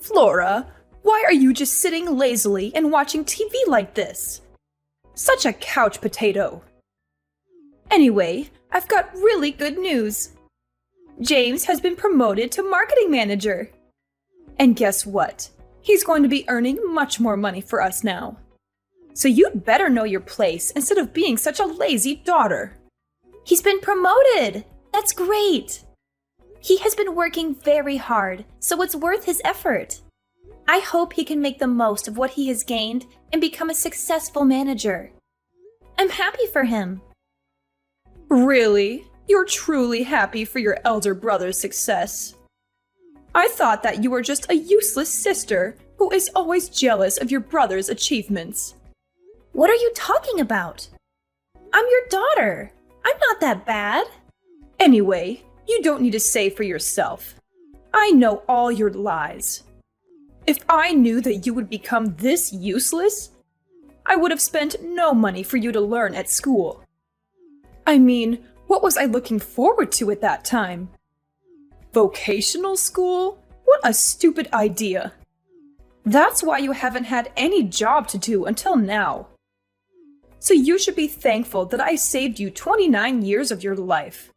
Flora, why are you just sitting lazily and watching TV like this? Such a couch potato. Anyway, I've got really good news. James has been promoted to marketing manager. And guess what? He's going to be earning much more money for us now. So you'd better know your place instead of being such a lazy daughter. He's been promoted! That's great! He has been working very hard, so it's worth his effort. I hope he can make the most of what he has gained and become a successful manager. I'm happy for him. Really? You're truly happy for your elder brother's success? I thought that you were just a useless sister who is always jealous of your brother's achievements. What are you talking about? I'm your daughter. I'm not that bad. Anyway, you don't need to say for yourself. I know all your lies. If I knew that you would become this useless, I would have spent no money for you to learn at school. I mean, what was I looking forward to at that time? Vocational school? What a stupid idea. That's why you haven't had any job to do until now. So you should be thankful that I saved you 29 years of your life.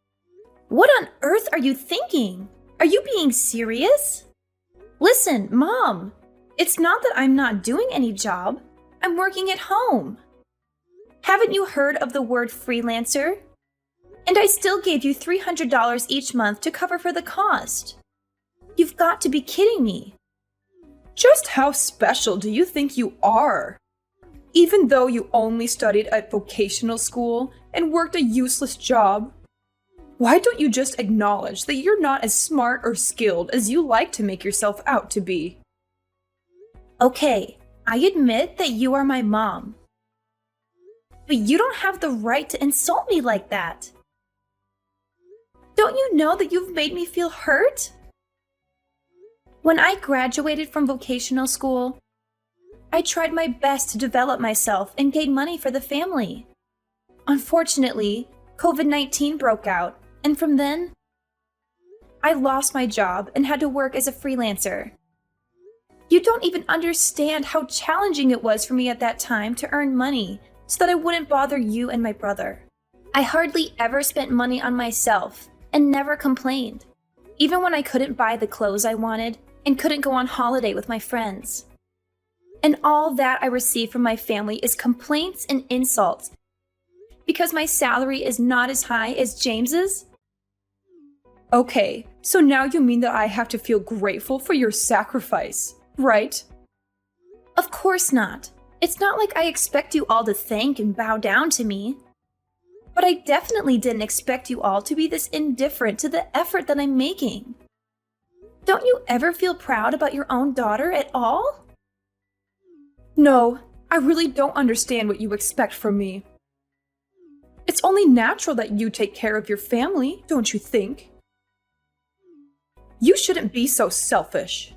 What on earth are you thinking? Are you being serious? Listen, Mom, it's not that I'm not doing any job. I'm working at home. Haven't you heard of the word freelancer? And I still gave you $300 each month to cover for the cost. You've got to be kidding me. Just how special do you think you are? Even though you only studied at vocational school and worked a useless job, why don't you just acknowledge that you're not as smart or skilled as you like to make yourself out to be? Okay, I admit that you are my mom. But you don't have the right to insult me like that. Don't you know that you've made me feel hurt? When I graduated from vocational school, I tried my best to develop myself and gain money for the family. Unfortunately, COVID-19 broke out, and from then, I lost my job and had to work as a freelancer. You don't even understand how challenging it was for me at that time to earn money so that I wouldn't bother you and my brother. I hardly ever spent money on myself and never complained, even when I couldn't buy the clothes I wanted and couldn't go on holiday with my friends. And all that I receive from my family is complaints and insults because my salary is not as high as James's. Okay, so now you mean that I have to feel grateful for your sacrifice, right? Of course not. It's not like I expect you all to thank and bow down to me. But I definitely didn't expect you all to be this indifferent to the effort that I'm making. Don't you ever feel proud about your own daughter at all? No, I really don't understand what you expect from me. It's only natural that you take care of your family, don't you think? You shouldn't be so selfish.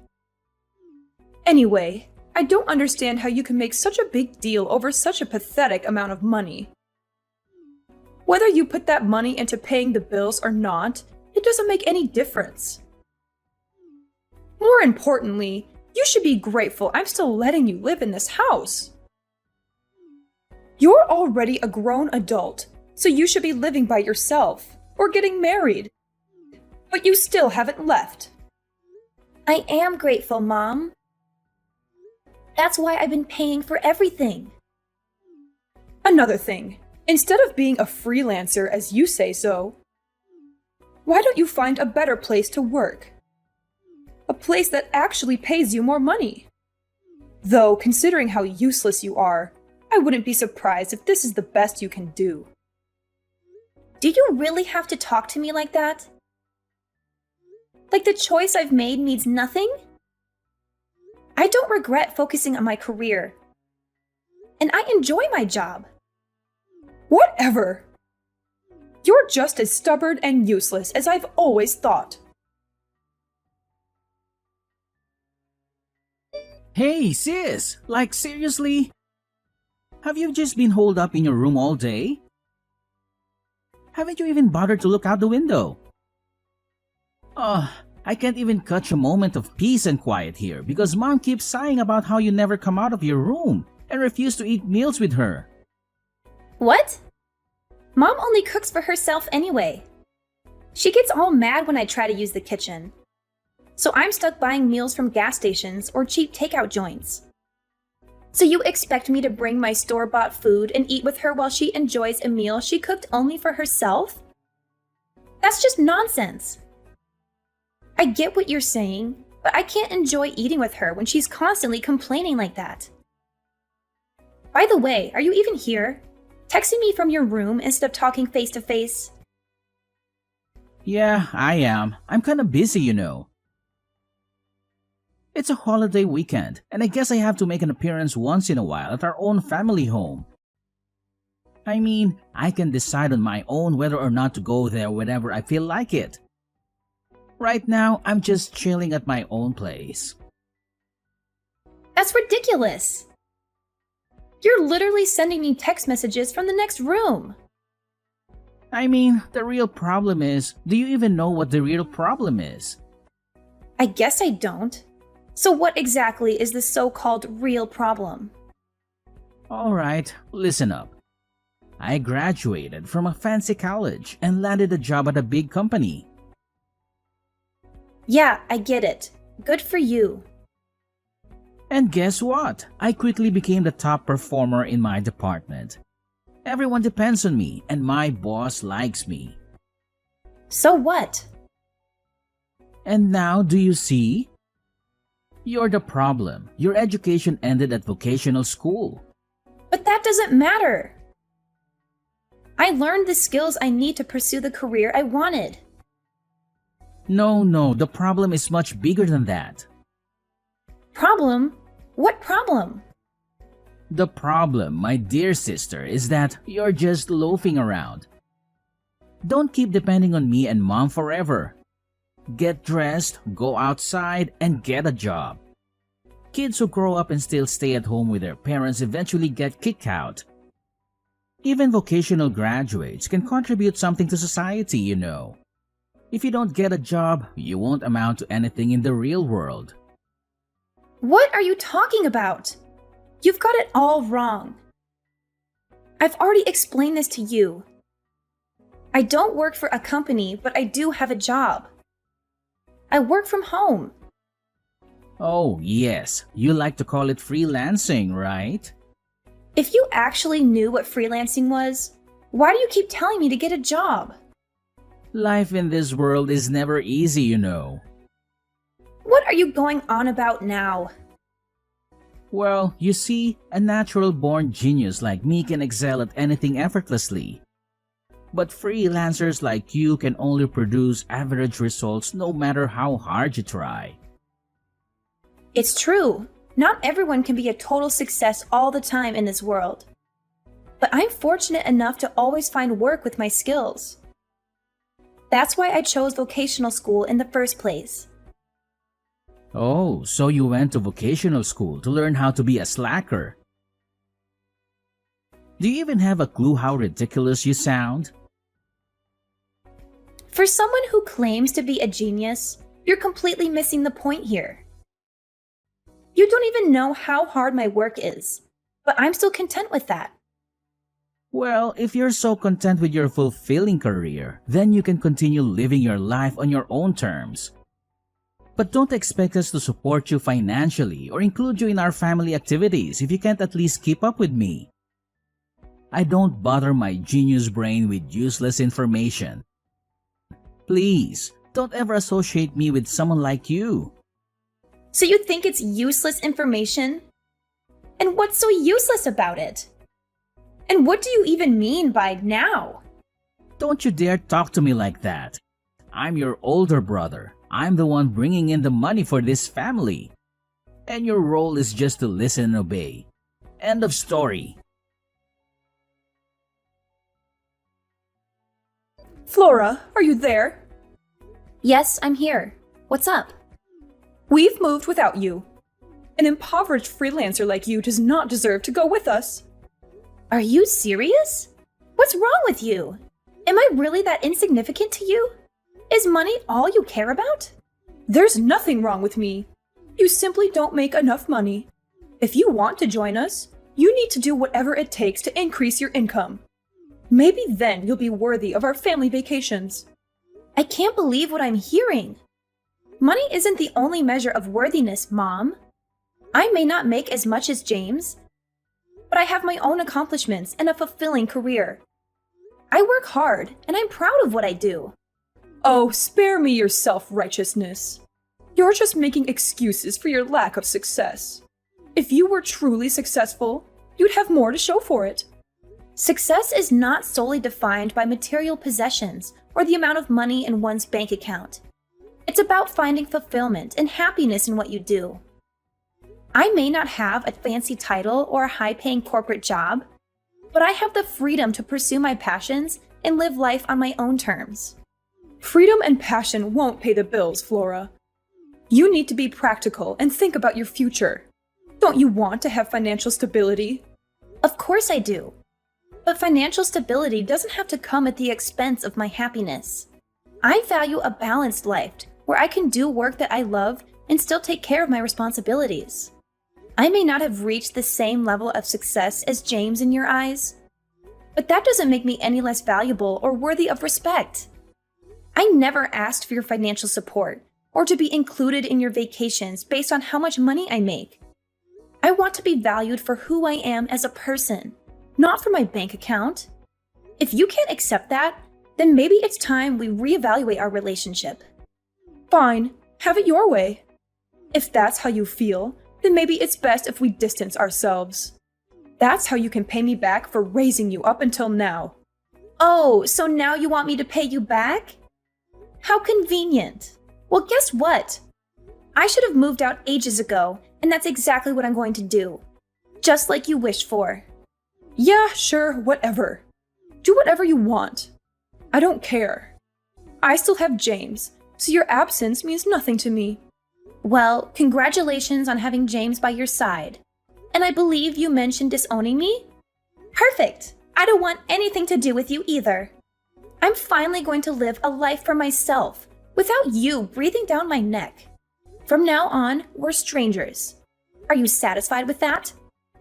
Anyway, I don't understand how you can make such a big deal over such a pathetic amount of money. Whether you put that money into paying the bills or not, it doesn't make any difference. More importantly, you should be grateful I'm still letting you live in this house. You're already a grown adult, so you should be living by yourself or getting married. But you still haven't left. I am grateful, Mom. That's why I've been paying for everything. Another thing, instead of being a freelancer as you say so, why don't you find a better place to work? A place that actually pays you more money. Though, considering how useless you are, I wouldn't be surprised if this is the best you can do. Do you really have to talk to me like that? Like the choice I've made means nothing? I don't regret focusing on my career. And I enjoy my job. Whatever! You're just as stubborn and useless as I've always thought. Hey, sis! Like, seriously? Have you just been holed up in your room all day? Haven't you even bothered to look out the window? I can't even catch a moment of peace and quiet here because Mom keeps sighing about how you never come out of your room and refuse to eat meals with her. What? Mom only cooks for herself anyway. She gets all mad when I try to use the kitchen. So I'm stuck buying meals from gas stations or cheap takeout joints. So you expect me to bring my store-bought food and eat with her while she enjoys a meal she cooked only for herself? That's just nonsense. I get what you're saying, but I can't enjoy eating with her when she's constantly complaining like that. By the way, are you even here? Texting me from your room instead of talking face to face? Yeah, I am. I'm kinda busy, you know. It's a holiday weekend, and I guess I have to make an appearance once in a while at our own family home. I mean, I can decide on my own whether or not to go there whenever I feel like it. Right now, I'm just chilling at my own place. That's ridiculous. You're literally sending me text messages from the next room. I mean, the real problem is, do you even know what the real problem is? I guess I don't. So what exactly is the so-called real problem? Alright, listen up. I graduated from a fancy college and landed a job at a big company. Yeah, I get it. Good for you. And guess what? I quickly became the top performer in my department. Everyone depends on me and my boss likes me. So what? And now do you see? You're the problem. Your education ended at vocational school. But that doesn't matter. I learned the skills I need to pursue the career I wanted. No, the problem is much bigger than that. Problem? What problem? The problem, my dear sister, is that you're just loafing around. Don't keep depending on me and Mom forever. Get dressed, go outside, and get a job. Kids who grow up and still stay at home with their parents eventually get kicked out. Even vocational graduates can contribute something to society, you know. If you don't get a job, you won't amount to anything in the real world. What are you talking about? You've got it all wrong. I've already explained this to you. I don't work for a company, but I do have a job. I work from home. Oh, yes. You like to call it freelancing, right? If you actually knew what freelancing was, why do you keep telling me to get a job? Life in this world is never easy, you know. What are you going on about now? Well, you see, a natural-born genius like me can excel at anything effortlessly. But freelancers like you can only produce average results no matter how hard you try. It's true. Not everyone can be a total success all the time in this world. But I'm fortunate enough to always find work with my skills. That's why I chose vocational school in the first place. Oh, so you went to vocational school to learn how to be a slacker. Do you even have a clue how ridiculous you sound? For someone who claims to be a genius, you're completely missing the point here. You don't even know how hard my work is, but I'm still content with that. Well, if you're so content with your fulfilling career, then you can continue living your life on your own terms. But don't expect us to support you financially or include you in our family activities if you can't at least keep up with me. I don't bother my genius brain with useless information. Please, don't ever associate me with someone like you. So you think it's useless information? And what's so useless about it? And what do you even mean by now? Don't you dare talk to me like that. I'm your older brother. I'm the one bringing in the money for this family. And your role is just to listen and obey. End of story. Flora, are you there? Yes, I'm here. What's up? We've moved without you. An impoverished freelancer like you does not deserve to go with us. Are you serious? What's wrong with you? Am I really that insignificant to you? Is money all you care about? There's nothing wrong with me. You simply don't make enough money. If you want to join us, you need to do whatever it takes to increase your income. Maybe then you'll be worthy of our family vacations. I can't believe what I'm hearing. Money isn't the only measure of worthiness, Mom. I may not make as much as James, but I have my own accomplishments and a fulfilling career. I work hard, and I'm proud of what I do. Oh, spare me your self-righteousness. You're just making excuses for your lack of success. If you were truly successful, you'd have more to show for it. Success is not solely defined by material possessions or the amount of money in one's bank account. It's about finding fulfillment and happiness in what you do. I may not have a fancy title or a high-paying corporate job, but I have the freedom to pursue my passions and live life on my own terms. Freedom and passion won't pay the bills, Flora. You need to be practical and think about your future. Don't you want to have financial stability? Of course I do. But financial stability doesn't have to come at the expense of my happiness. I value a balanced life where I can do work that I love and still take care of my responsibilities. I may not have reached the same level of success as James in your eyes, but that doesn't make me any less valuable or worthy of respect. I never asked for your financial support or to be included in your vacations based on how much money I make. I want to be valued for who I am as a person, not for my bank account. If you can't accept that, then maybe it's time we reevaluate our relationship. Fine, have it your way. If that's how you feel, then maybe it's best if we distance ourselves. That's how you can pay me back for raising you up until now. Oh, so now you want me to pay you back? How convenient. Well, guess what? I should have moved out ages ago, and that's exactly what I'm going to do. Just like you wished for. Yeah, sure, whatever. Do whatever you want. I don't care. I still have James, so your absence means nothing to me. Well, congratulations on having James by your side. And I believe you mentioned disowning me? Perfect! I don't want anything to do with you either. I'm finally going to live a life for myself, without you breathing down my neck. From now on, we're strangers. Are you satisfied with that?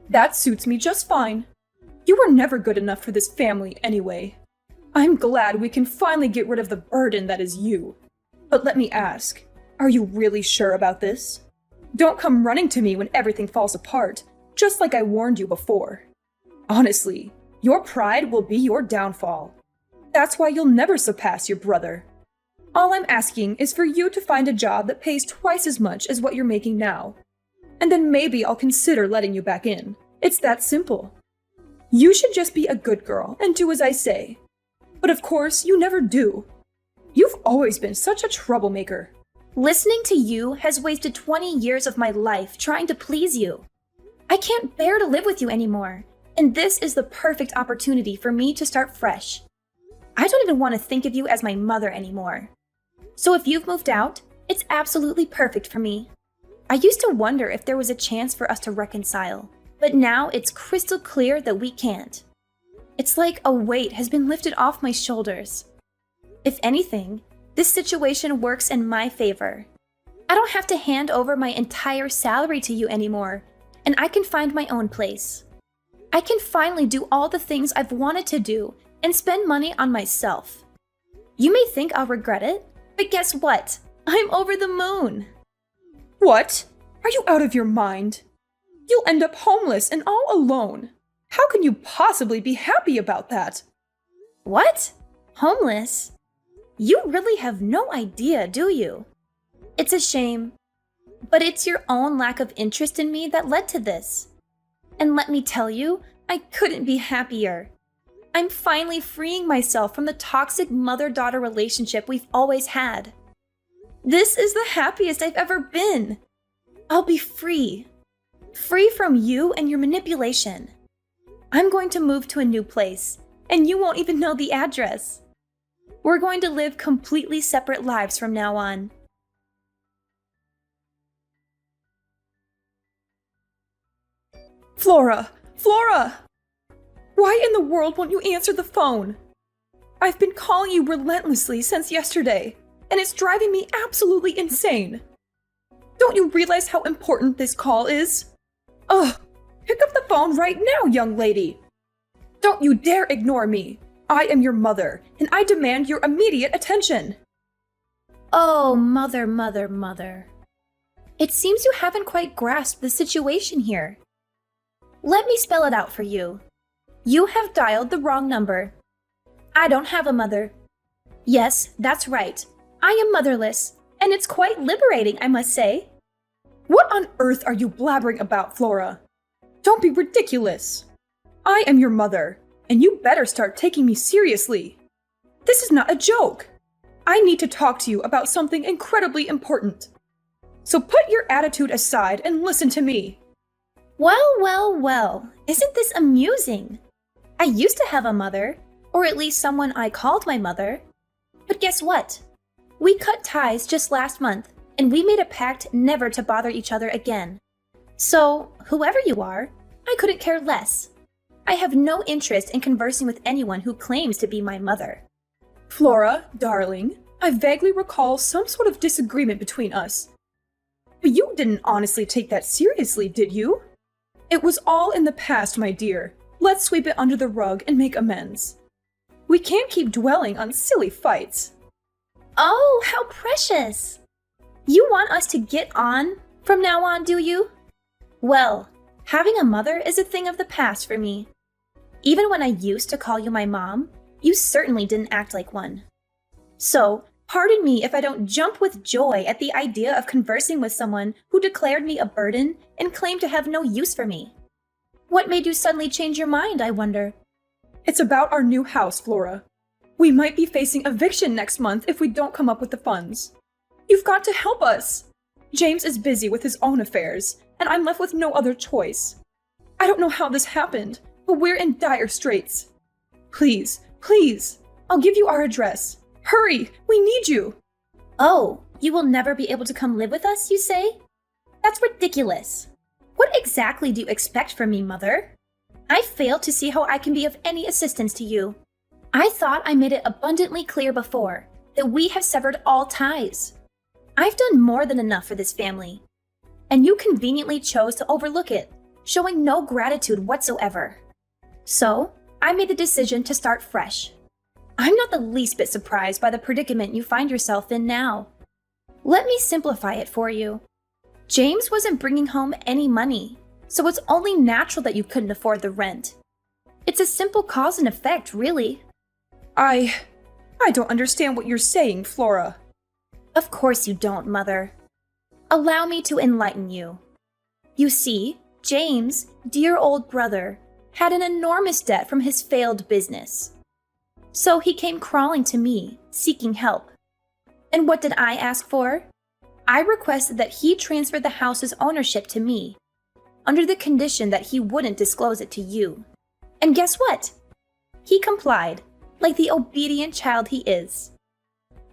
That suits me just fine. You were never good enough for this family anyway. I'm glad we can finally get rid of the burden that is you. But let me ask, are you really sure about this? Don't come running to me when everything falls apart, just like I warned you before. Honestly, your pride will be your downfall. That's why you'll never surpass your brother. All I'm asking is for you to find a job that pays twice as much as what you're making now. And then maybe I'll consider letting you back in. It's that simple. You should just be a good girl and do as I say. But of course, you never do. You've always been such a troublemaker. Listening to you has wasted 20 years of my life trying to please you. I can't bear to live with you anymore, and this is the perfect opportunity for me to start fresh. I don't even want to think of you as my mother anymore. So if you've moved out, it's absolutely perfect for me. I used to wonder if there was a chance for us to reconcile, but now it's crystal clear that we can't. It's like a weight has been lifted off my shoulders. If anything, this situation works in my favor. I don't have to hand over my entire salary to you anymore, and I can find my own place. I can finally do all the things I've wanted to do and spend money on myself. You may think I'll regret it, but guess what? I'm over the moon. What? Are you out of your mind? You'll end up homeless and all alone. How can you possibly be happy about that? What? Homeless? You really have no idea, do you? It's a shame, but it's your own lack of interest in me that led to this. And let me tell you, I couldn't be happier. I'm finally freeing myself from the toxic mother-daughter relationship we've always had. This is the happiest I've ever been. I'll be free. Free from you and your manipulation. I'm going to move to a new place, and you won't even know the address. We're going to live completely separate lives from now on. Flora! Flora! Why in the world won't you answer the phone? I've been calling you relentlessly since yesterday, and it's driving me absolutely insane. Don't you realize how important this call is? Ugh, pick up the phone right now, young lady. Don't you dare ignore me. I am your mother, and I demand your immediate attention. Oh, mother. It seems you haven't quite grasped the situation here. Let me spell it out for you. You have dialed the wrong number. I don't have a mother. Yes, that's right. I am motherless, and it's quite liberating, I must say. What on earth are you blabbering about, Flora? Don't be ridiculous. I am your mother, and you better start taking me seriously. This is not a joke. I need to talk to you about something incredibly important. So put your attitude aside and listen to me. Well. Isn't this amusing? I used to have a mother, or at least someone I called my mother. But guess what? We cut ties just last month, and we made a pact never to bother each other again. So, whoever you are, I couldn't care less. I have no interest in conversing with anyone who claims to be my mother. Flora, darling, I vaguely recall some sort of disagreement between us. But you didn't honestly take that seriously, did you? It was all in the past, my dear. Let's sweep it under the rug and make amends. We can't keep dwelling on silly fights. Oh, how precious! You want us to get on from now on, do you? Well, having a mother is a thing of the past for me. Even when I used to call you my mom, you certainly didn't act like one. So, pardon me if I don't jump with joy at the idea of conversing with someone who declared me a burden and claimed to have no use for me. What made you suddenly change your mind, I wonder? It's about our new house, Flora. We might be facing eviction next month if we don't come up with the funds. You've got to help us. James is busy with his own affairs, and I'm left with no other choice. I don't know how this happened, but we're in dire straits. Please, I'll give you our address. Hurry, we need you. Oh, you will never be able to come live with us, you say? That's ridiculous. What exactly do you expect from me, Mother? I fail to see how I can be of any assistance to you. I thought I made it abundantly clear before that we have severed all ties. I've done more than enough for this family, and you conveniently chose to overlook it, showing no gratitude whatsoever. So, I made the decision to start fresh. I'm not the least bit surprised by the predicament you find yourself in now. Let me simplify it for you. James wasn't bringing home any money, so it's only natural that you couldn't afford the rent. It's a simple cause and effect, really. I don't understand what you're saying, Flora. Of course you don't, Mother. Allow me to enlighten you. You see, James, dear old brother, had an enormous debt from his failed business. So he came crawling to me, seeking help. And what did I ask for? I requested that he transfer the house's ownership to me, under the condition that he wouldn't disclose it to you. And guess what? He complied, like the obedient child he is.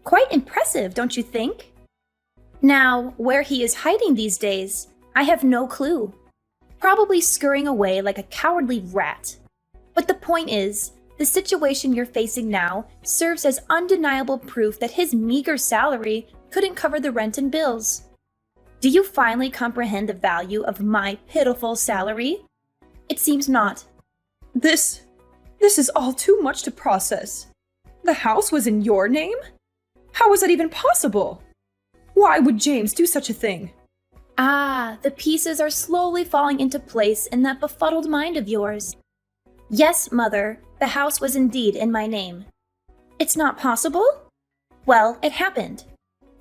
Quite impressive, don't you think? Now, where he is hiding these days, I have no clue. Probably scurrying away like a cowardly rat. But the point is, the situation you're facing now serves as undeniable proof that his meager salary couldn't cover the rent and bills. Do you finally comprehend the value of my pitiful salary? It seems not. This is all too much to process. The house was in your name? How was that even possible? Why would James do such a thing? Ah, the pieces are slowly falling into place in that befuddled mind of yours. Yes, Mother, the house was indeed in my name. It's not possible? Well, it happened.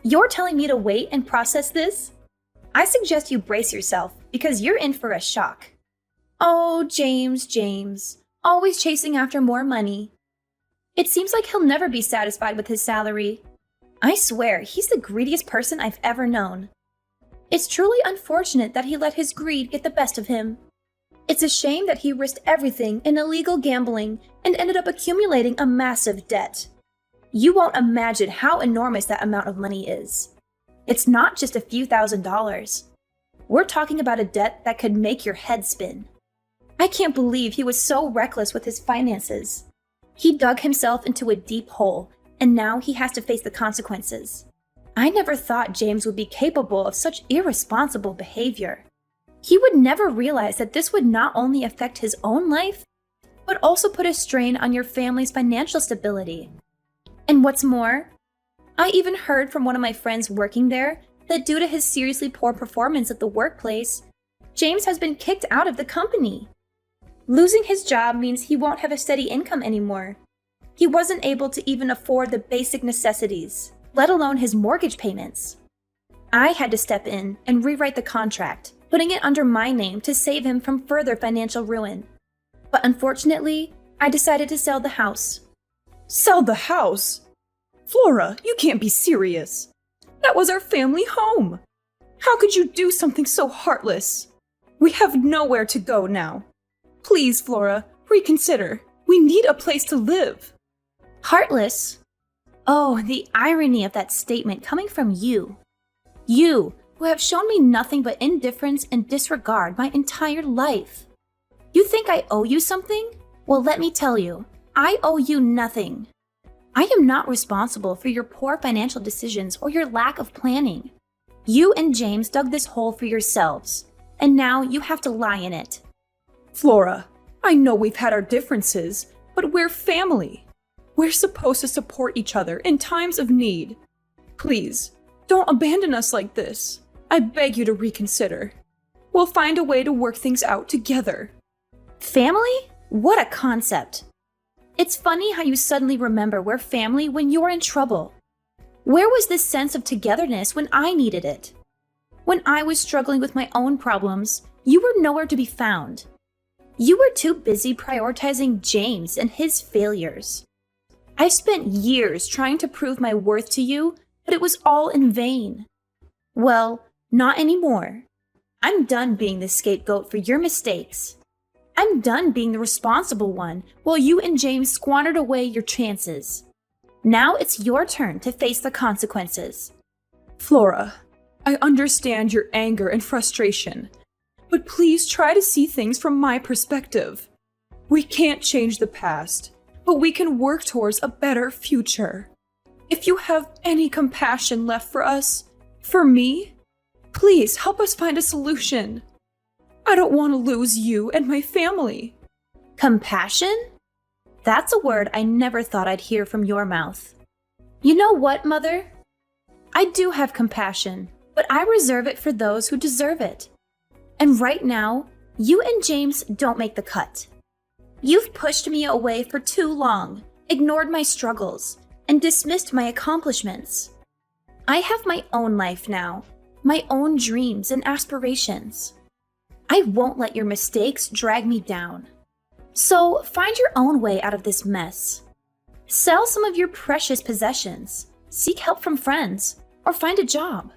You're telling me to wait and process this? I suggest you brace yourself, because you're in for a shock. Oh, James, always chasing after more money. It seems like he'll never be satisfied with his salary. I swear, he's the greediest person I've ever known. It's truly unfortunate that he let his greed get the best of him. It's a shame that he risked everything in illegal gambling and ended up accumulating a massive debt. You won't imagine how enormous that amount of money is. It's not just a few $1,000s. We're talking about a debt that could make your head spin. I can't believe he was so reckless with his finances. He dug himself into a deep hole and now he has to face the consequences. I never thought James would be capable of such irresponsible behavior. He would never realize that this would not only affect his own life, but also put a strain on your family's financial stability. And what's more, I even heard from one of my friends working there that due to his seriously poor performance at the workplace, James has been kicked out of the company. Losing his job means he won't have a steady income anymore. He wasn't able to even afford the basic necessities, let alone his mortgage payments. I had to step in and rewrite the contract, putting it under my name to save him from further financial ruin. But unfortunately, I decided to sell the house. Sell the house? Flora, you can't be serious. That was our family home. How could you do something so heartless? We have nowhere to go now. Please, Flora, reconsider. We need a place to live. Heartless? Oh, the irony of that statement coming from you. You, who have shown me nothing but indifference and disregard my entire life. You think I owe you something? Well, let me tell you, I owe you nothing. I am not responsible for your poor financial decisions or your lack of planning. You and James dug this hole for yourselves, and now you have to lie in it. Flora, I know we've had our differences, but we're family. We're supposed to support each other in times of need. Please, don't abandon us like this. I beg you to reconsider. We'll find a way to work things out together. Family? What a concept. It's funny how you suddenly remember we're family when you're in trouble. Where was this sense of togetherness when I needed it? When I was struggling with my own problems, you were nowhere to be found. You were too busy prioritizing James and his failures. I spent years trying to prove my worth to you, but it was all in vain. Well, not anymore. I'm done being the scapegoat for your mistakes. I'm done being the responsible one while you and James squandered away your chances. Now it's your turn to face the consequences. Flora, I understand your anger and frustration, but please try to see things from my perspective. We can't change the past, but we can work towards a better future. If you have any compassion left for us, for me, please help us find a solution. I don't want to lose you and my family. Compassion? That's a word I never thought I'd hear from your mouth. You know what, Mother? I do have compassion, but I reserve it for those who deserve it. And right now, you and James don't make the cut. You've pushed me away for too long, ignored my struggles, and dismissed my accomplishments. I have my own life now, my own dreams and aspirations. I won't let your mistakes drag me down. So find your own way out of this mess. Sell some of your precious possessions, seek help from friends, or find a job.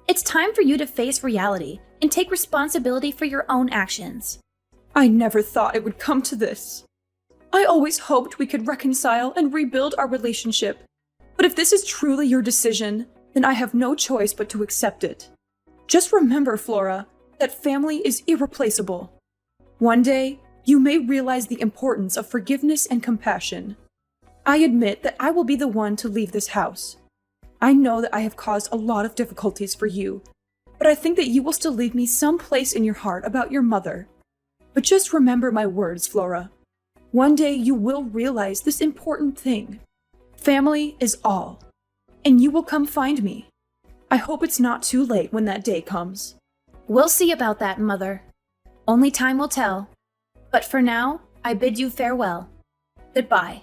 It's time for you to face reality and take responsibility for your own actions. I never thought it would come to this. I always hoped we could reconcile and rebuild our relationship. But if this is truly your decision, then I have no choice but to accept it. Just remember, Flora, that family is irreplaceable. One day, you may realize the importance of forgiveness and compassion. I admit that I will be the one to leave this house. I know that I have caused a lot of difficulties for you, but I think that you will still leave me some place in your heart about your mother. But just remember my words, Flora. One day you will realize this important thing. Family is all, and you will come find me. I hope it's not too late when that day comes. We'll see about that, Mother. Only time will tell. But for now, I bid you farewell. Goodbye.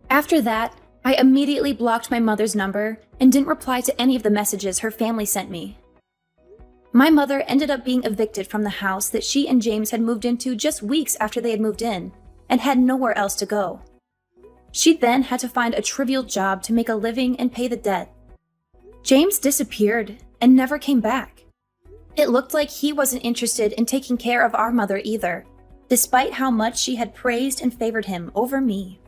After that, I immediately blocked my mother's number and didn't reply to any of the messages her family sent me. My mother ended up being evicted from the house that she and James had moved into just weeks after they had moved in, and had nowhere else to go. She then had to find a trivial job to make a living and pay the debt. James disappeared and never came back. It looked like he wasn't interested in taking care of our mother either, despite how much she had praised and favored him over me.